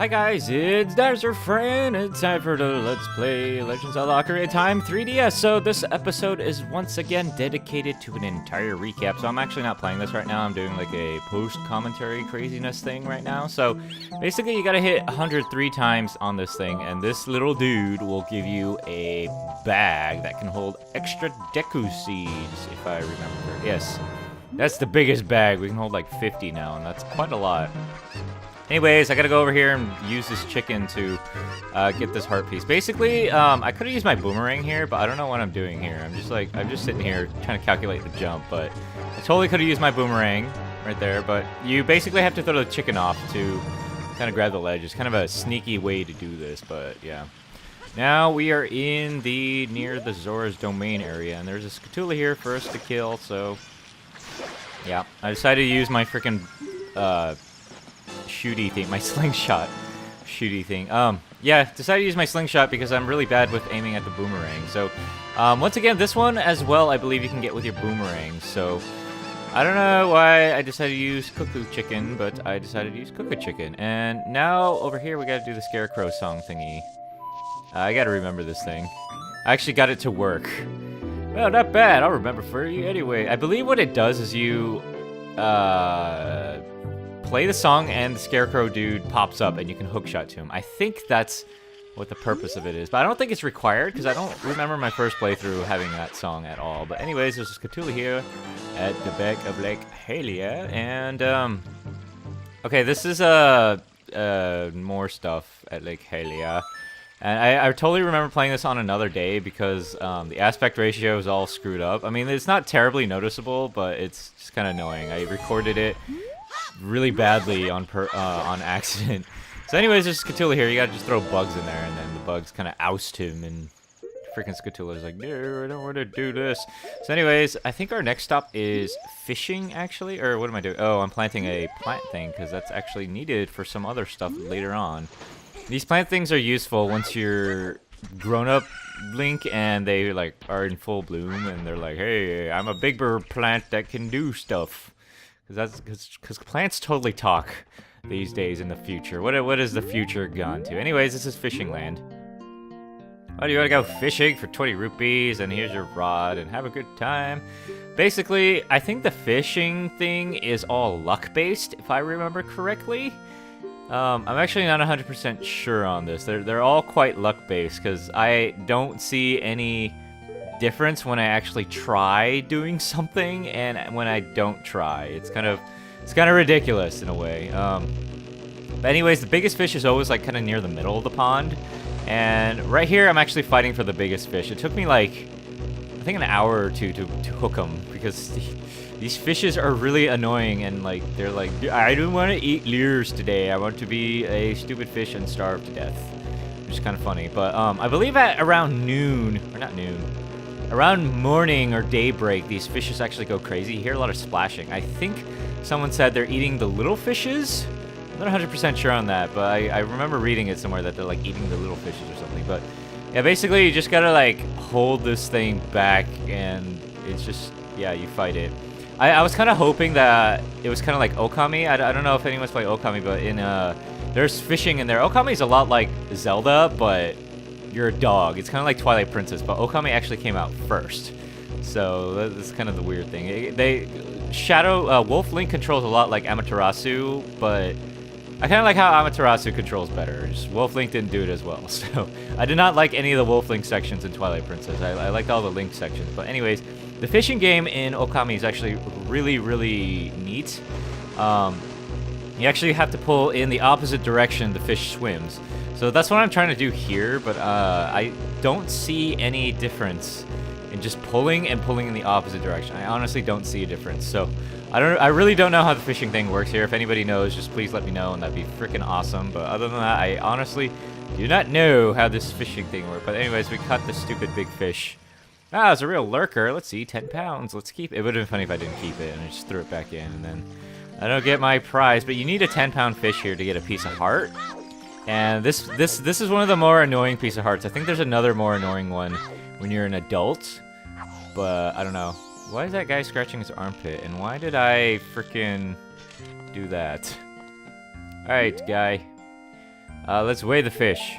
Hi guys, it's Dazzer Friend. It's time for the Let's Play Legend of Zelda Ocarina of Time 3DS. So this episode is once again dedicated to an entire recap. So I'm actually not playing this right now. I'm doing like a post-commentary craziness thing right now. So basically you gotta hit 103 times on this thing, and this little dude will give you a bag that can hold extra Deku seeds, if I remember. Yes, that's the biggest bag. We can hold like 50 now, and that's quite a lot. Anyways, I gotta go over here and use this chicken to get this heart piece. Basically, I could have used my boomerang here, but I don't know what I'm doing here. I'm just sitting here trying to calculate the jump, but I totally could have used my boomerang right there. But you basically have to throw the chicken off to kind of grab the ledge. It's kind of a sneaky way to do this, but yeah. Now we are in near the Zora's domain area, and there's a Scatula here for us to kill. So yeah, I decided to use my freaking shooty thing, my slingshot shooty thing. Yeah, decided to use my slingshot because I'm really bad with aiming at the boomerang. So, once again, this one as well, I believe you can get with your boomerang. So, I don't know why I decided to use Cuckoo Chicken, but I decided to use Cuckoo Chicken. And now, over here, we gotta do the Scarecrow song thingy. I gotta remember this thing. I actually got it to work. Well, not bad. I'll remember for you anyway. I believe what it does is you, play the song and the Scarecrow dude pops up and you can hookshot to him. I think that's what the purpose of it is, but I don't think it's required because I don't remember my first playthrough having that song at all. But anyways, there's a Scatula here at the back of Lake Hylia, and okay, this is more stuff at Lake Hylia. And I totally remember playing this on another day because the aspect ratio is all screwed up. I mean, it's not terribly noticeable, but it's just kind of annoying. I recorded it really badly on accident. So anyways, there's Scatula here. You gotta just throw bugs in there, and then the bugs kind of oust him, and freaking Scatula's like, no, I don't want to do this. So anyways, I think our next stop is fishing, actually. Or what am I doing? Oh, I'm planting a plant thing, because that's actually needed for some other stuff later on. These plant things are useful once you're grown-up Link, and they like are in full bloom, and they're like, hey, I'm a bigger plant that can do stuff. Because plants totally talk these days in the future. What has the future gone to? Anyways, this is fishing land. Oh, do you want to go fishing for 20 rupees? And here's your rod, and have a good time. Basically, I think the fishing thing is all luck-based, if I remember correctly. I'm actually not 100% sure on this. They're all quite luck-based, because I don't see any difference when I actually try doing something and when I don't try. It's kind of ridiculous in a way. But anyways, the biggest fish is always like kind of near the middle of the pond, and right here I'm actually fighting for the biggest fish. It took me like I think an hour or two to hook them because these fishes are really annoying, and like they're like, I don't want to eat lures today. I want to be a stupid fish and starve to death, which is kind of funny. But I believe at around noon, or not noon, around morning or daybreak, these fishes actually go crazy. You hear a lot of splashing. I think someone said they're eating the little fishes. I'm not 100% sure on that, but I remember reading it somewhere that they're like eating the little fishes or something. But yeah, basically you just gotta like hold this thing back, and it's just, yeah, you fight it. I was kind of hoping that it was kind of like Okami. I don't know if anyone's played Okami, but there's fishing in there. Okami's a lot like Zelda, but you're a dog. It's kind of like Twilight Princess, but Okami actually came out first. So that's kind of the weird thing. Wolf Link controls a lot like Amaterasu, but I kind of like how Amaterasu controls better. Just Wolf Link didn't do it as well. So I did not like any of the Wolf Link sections in Twilight Princess. I liked all the Link sections. But anyways, the fishing game in Okami is actually really, really neat. You actually have to pull in the opposite direction the fish swims. So that's what I'm trying to do here, but I don't see any difference in just pulling and pulling in the opposite direction. I honestly don't see a difference. So I really don't know how the fishing thing works here. If anybody knows, just please let me know, and that'd be freaking awesome. But other than that, I honestly do not know how this fishing thing works. But anyways, we caught the stupid big fish. Ah, it's a real lurker. Let's see, 10 pounds. Let's keep it. It would have been funny if I didn't keep it and I just threw it back in, and then I don't get my prize. But you need a 10-pound fish here to get a piece of heart. And this is one of the more annoying piece of hearts. I think there's another more annoying one when you're an adult, but I don't know. Why is that guy scratching his armpit, and why did I freaking do that? Alright, guy. Let's weigh the fish.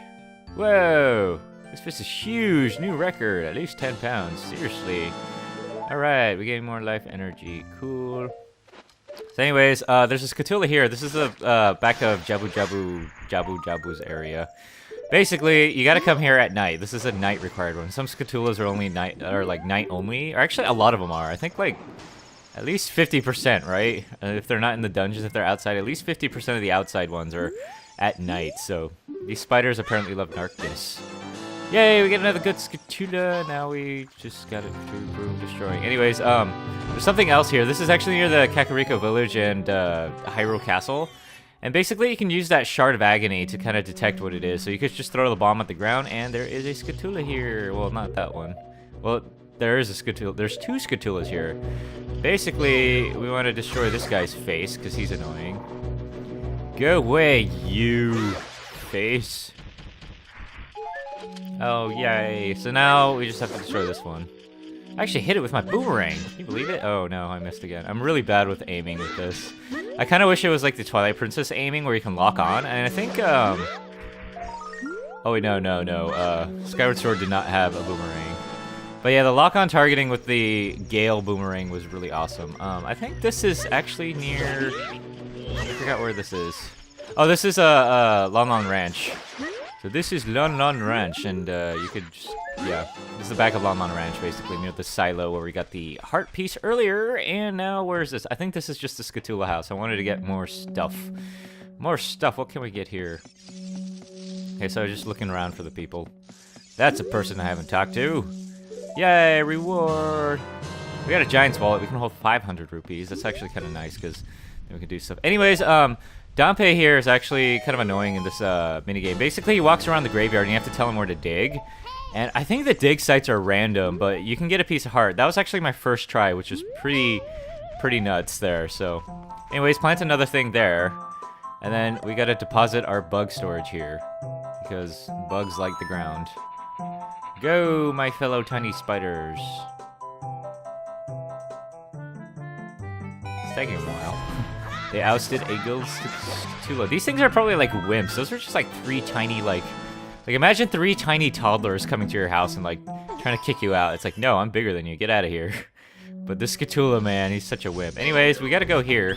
Whoa! This fish is huge. New record. At least 10 pounds. Seriously. Alright, we gain more life energy. Cool. So anyways, there's a Scatula here. This is the back of Jabu's area. Basically, you gotta come here at night. This is a night required one. Some Scatulas are only night, or like night only. Or actually, a lot of them are. I think like at least 50%, right? If they're not in the dungeons, if they're outside, at least 50% of the outside ones are at night. So these spiders apparently love darkness. Yay, we get another good Scatula. Now we just got it to room destroying. Anyways, there's something else here. This is actually near the Kakariko village and Hyrule Castle. And basically, you can use that Shard of Agony to kind of detect what it is. So you could just throw the bomb at the ground, and there is a Scatula here. Well, not that one. Well, there is a Scatula. There's two Scatulas here. Basically, we want to destroy this guy's face, because he's annoying. Go away, you face. Oh, yay. So now we just have to destroy this one. I actually hit it with my boomerang. Can you believe it? Oh, no, I missed again. I'm really bad with aiming with this. I kind of wish it was like the Twilight Princess aiming where you can lock on. And I think, oh, wait, no. Skyward Sword did not have a boomerang. But yeah, the lock-on targeting with the Gale boomerang was really awesome. I think this is actually near... I forgot where this is. Oh, this is Lon Lon Ranch. So this is Lon Lon Ranch, and you could just, yeah, this is the back of Lon Lon Ranch, basically, near the silo where we got the heart piece earlier, and now where is this? I think this is just the Scatula house. I wanted to get more stuff. More stuff, what can we get here? Okay, so I was just looking around for the people. That's a person I haven't talked to. Yay, reward! We got a giant's wallet, we can hold 500 rupees. That's actually kind of nice, because then we can do stuff. Anyways, Dompe here is actually kind of annoying in this minigame. Basically, he walks around the graveyard and you have to tell him where to dig. And I think the dig sites are random, but you can get a piece of heart. That was actually my first try, which was pretty nuts there. So, anyways, plant another thing there. And then we gotta deposit our bug storage here. Because bugs like the ground. Go, my fellow tiny spiders. It's taking a while. They ousted a ghost Scatula. These things are probably like wimps. Those are just like three tiny, like imagine three tiny toddlers coming to your house and like trying to kick you out. It's like, no, I'm bigger than you. Get out of here. But this Scatula, man, he's such a wimp. Anyways, we gotta go here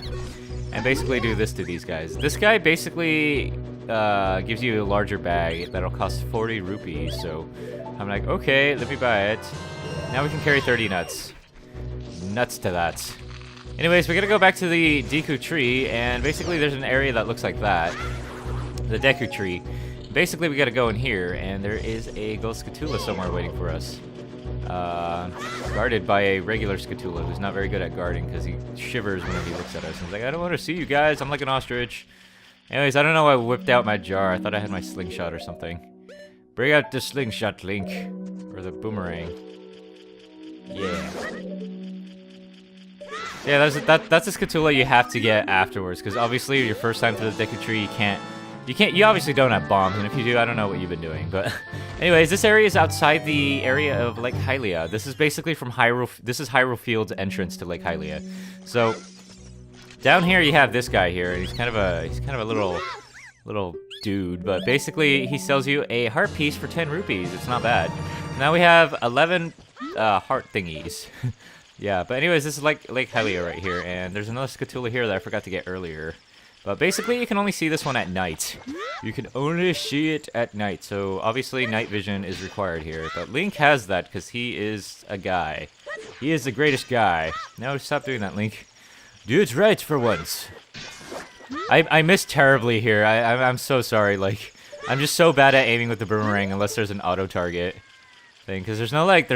and basically do this to these guys. This guy basically gives you a larger bag that'll cost 40 rupees. So I'm like, okay, let me buy it. Now we can carry 30 nuts. Nuts to that. Anyways, we gotta go back to the Deku tree, and basically there's an area that looks like that. The Deku tree. Basically, we gotta go in here, and there is a ghost Scatula somewhere waiting for us. Guarded by a regular Scatula who's not very good at guarding, because he shivers when he looks at us. He's like, I don't want to see you guys, I'm like an ostrich. Anyways, I don't know why I whipped out my jar. I thought I had my slingshot or something. Bring out the slingshot, Link. Or the boomerang. Yeah. Yeah, that's a Scatula you have to get afterwards, because obviously your first time to the Deku tree, you obviously don't have bombs, and if you do, I don't know what you've been doing, but anyways, this area is outside the area of Lake Hylia. This is basically from this is Hyrule Field's entrance to Lake Hylia. So, down here you have this guy here, and he's kind of a little dude, but basically he sells you a heart piece for 10 rupees. It's not bad. Now we have 11 heart thingies. Yeah, but anyways, this is like Lake Hylia right here, and there's another Scatula here that I forgot to get earlier. But basically, you can only see this one at night. You can only see it at night, so obviously night vision is required here. But Link has that because he is a guy. He is the greatest guy. No, stop doing that, Link. Do it right for once. I missed terribly here. I'm so sorry. Like, I'm just so bad at aiming with the boomerang unless there's an auto target thing, because there's no like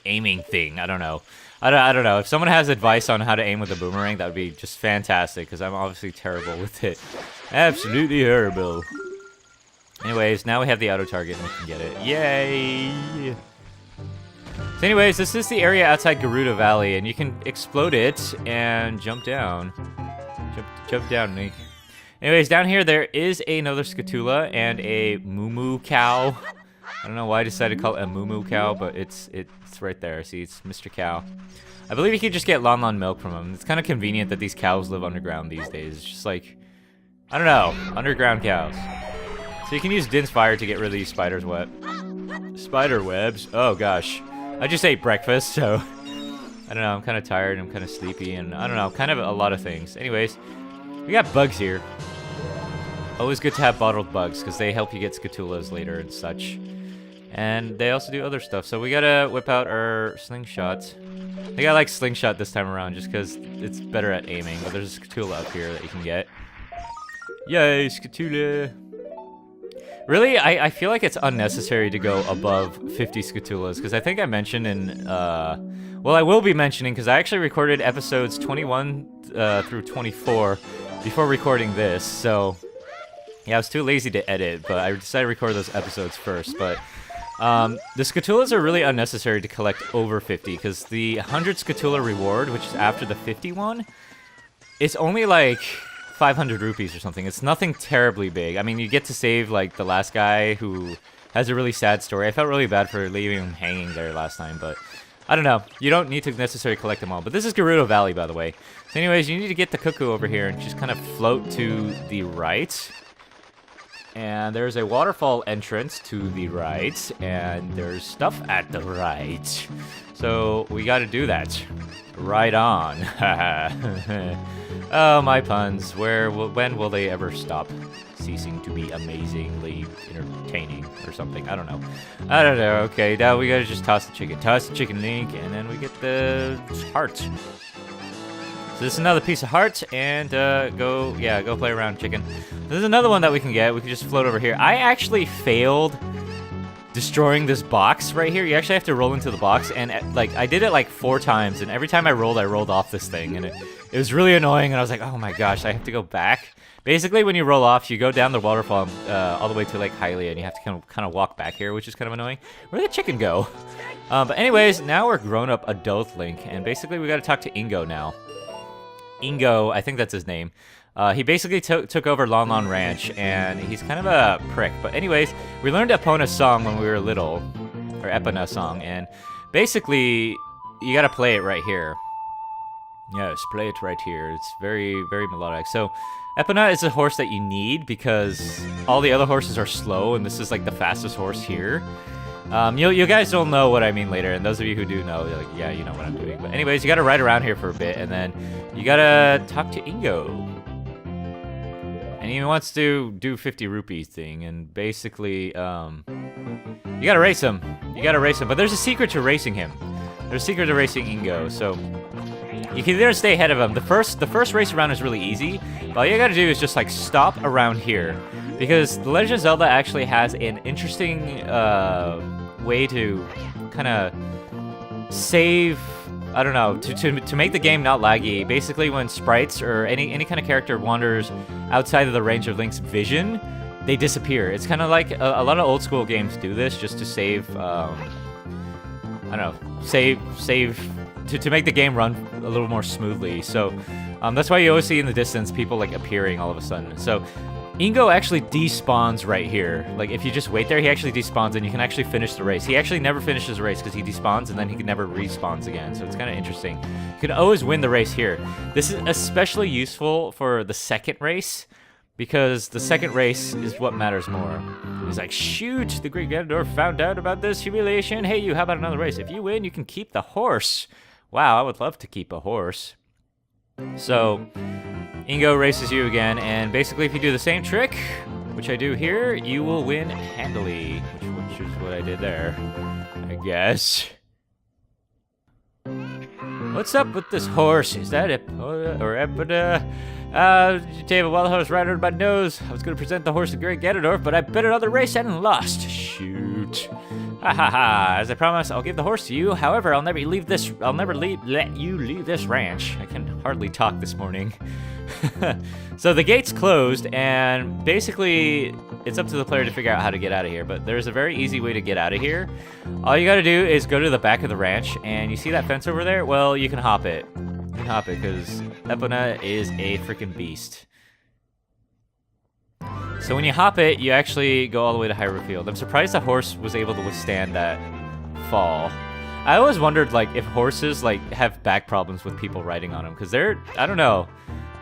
aiming thing. I don't know. I don't know. If someone has advice on how to aim with a boomerang, that would be just fantastic, because I'm obviously terrible with it. Absolutely horrible. Anyways, now we have the auto target and we can get it. Yay! So anyways, this is the area outside Garuda Valley, and you can explode it and jump down. Jump down, Link. Anyways, down here there is another Scatula and a Moo cow. I don't know why I decided to call it a Moo cow, but it's right there. See, it's Mr. Cow. I believe you could just get Lon Lon milk from him. It's kind of convenient that these cows live underground these days. It's just like, I don't know. Underground cows. So you can use Din's fire to get rid of these spiders spider webs. Oh gosh. I just ate breakfast, so I don't know. I'm kind of tired. I'm kind of sleepy, and I don't know. Kind of a lot of things. Anyways, we got bugs here. Always good to have bottled bugs because they help you get Scatulas later and such. And they also do other stuff. So we gotta whip out our slingshot. I think I like slingshot this time around just because it's better at aiming. But there's a Scatula up here that you can get. Yay, Scatula! Really, I feel like it's unnecessary to go above 50 Scatulas because I think I mentioned in, well, I will be mentioning because I actually recorded episodes 21 through 24 before recording this, so yeah, I was too lazy to edit, but I decided to record those episodes first, but the Scatulas are really unnecessary to collect over 50 because the 100 Scatula reward, which is after the 51, it's only like 500 rupees or something. It's nothing terribly big. I mean, you get to save, like, the last guy who has a really sad story. I felt really bad for leaving him hanging there last time, but I don't know. You don't need to necessarily collect them all. But this is Gerudo Valley, by the way. So anyways, you need to get the cuckoo over here and just kind of float to the right. And there's a waterfall entrance to the right, and there's stuff at the right. So we gotta do that. Right on. Oh, my puns. When will they ever stop ceasing to be amazingly entertaining or something? I don't know. I don't know. Okay, now we gotta just toss the chicken. Toss the chicken, Link, and then we get the heart. So this is another piece of heart, and go play around, chicken. There's another one that we can get. We can just float over here. I actually failed destroying this box right here. You actually have to roll into the box, and like I did it like 4 times, and every time I rolled off this thing, and it was really annoying, and I was like, oh my gosh, I have to go back. Basically, when you roll off, you go down the waterfall all the way to Lake Hylia, and you have to kind of walk back here, which is kind of annoying. Where did the chicken go? But anyways, now we're grown-up adult Link, and basically we got to talk to Ingo now. Ingo, I think that's his name. He basically took over Lon Lon Ranch, and he's kind of a prick. But anyways, we learned Epona's song when we were little, or Epona's song, and basically, you gotta play it right here. Yes, play it right here. It's very, very melodic. So, Epona is a horse that you need because all the other horses are slow, and this is like the fastest horse here. You guys will know what I mean later, and those of you who do know, like, yeah, you know what I'm doing. But anyways, you gotta ride around here for a bit, and then you gotta talk to Ingo. And he wants to do 50 rupees thing, and basically, you gotta race him. You gotta race him, but there's a secret to racing him. There's a secret to racing Ingo, so you can either stay ahead of him. The first race around is really easy. All you gotta do is just like stop around here, because The Legend of Zelda actually has an interesting way to kind of save. I don't know, to make the game not laggy. Basically, when sprites or any kind of character wanders outside of the range of Link's vision, they disappear. It's kind of like a lot of old school games do this just to save. I don't know, save to make the game run a little more smoothly. So that's why you always see in the distance people like appearing all of a sudden. So Ingo actually despawns right here. Like, if you just wait there, he actually despawns, and you can actually finish the race. He actually never finishes the race because he despawns, and then he never respawns again, so it's kind of interesting. You can always win the race here. This is especially useful for the second race, because the second race is what matters more. He's like, shoot, the Great Ganondorf found out about this humiliation. Hey, you, how about another race? If you win, you can keep the horse. Wow, I would love to keep a horse. So Ingo races you again, and basically if you do the same trick, which I do here, you will win handily, which is what I did there, I guess. What's up with this horse? Is that Epona or Epona? David, while the horse right under my nose, I was going to present the horse to Great Ganondorf, but I bet another race and lost. Shoot. Ha ha ha. As I promised, I'll give the horse to you. However, I'll never let you leave this ranch. I can hardly talk this morning. So the gate's closed, and basically it's up to the player to figure out how to get out of here, but there's a very easy way to get out of here. All you gotta do is go to the back of the ranch, and you see that fence over there? Well, you can hop it. You can hop it, because Epona is a freaking beast. So when you hop it, you actually go all the way to Hyrule Field. I'm surprised the horse was able to withstand that fall. I always wondered, like, if horses, like, have back problems with people riding on them, because they're, I don't know,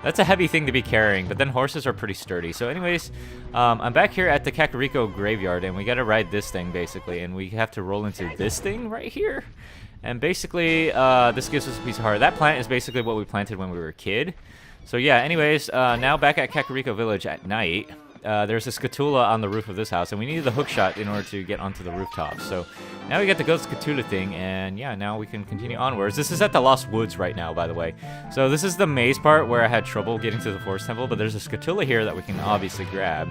That's a heavy thing to be carrying, but then horses are pretty sturdy. So anyways, I'm back here at the Kakariko graveyard, and we gotta ride this thing, basically, and we have to roll into this thing right here. And basically, this gives us a piece of heart. That plant is basically what we planted when we were a kid. So yeah, anyways, now back at Kakariko Village at night. There's a Scatula on the roof of this house, and we needed the hook shot in order to get onto the rooftop. So now we got the Ghost Scatula thing, and yeah, now we can continue onwards. This is at the Lost Woods right now, by the way. So this is the maze part where I had trouble getting to the Forest Temple, but there's a Scatula here that we can obviously grab.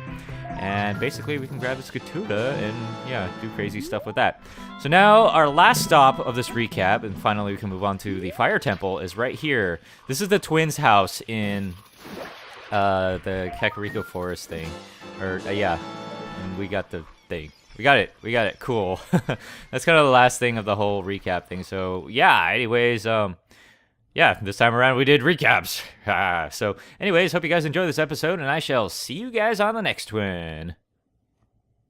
And basically, we can grab the Scatula and, yeah, do crazy stuff with that. So now, our last stop of this recap, and finally we can move on to the Fire Temple, is right here. This is the twins' house in the Kakariko Forest thing. Or, yeah, and we got the thing. We got it, cool. That's kind of the last thing of the whole recap thing. So, yeah, anyways, yeah, this time around we did recaps. So, anyways, hope you guys enjoyed this episode, and I shall see you guys on the next one.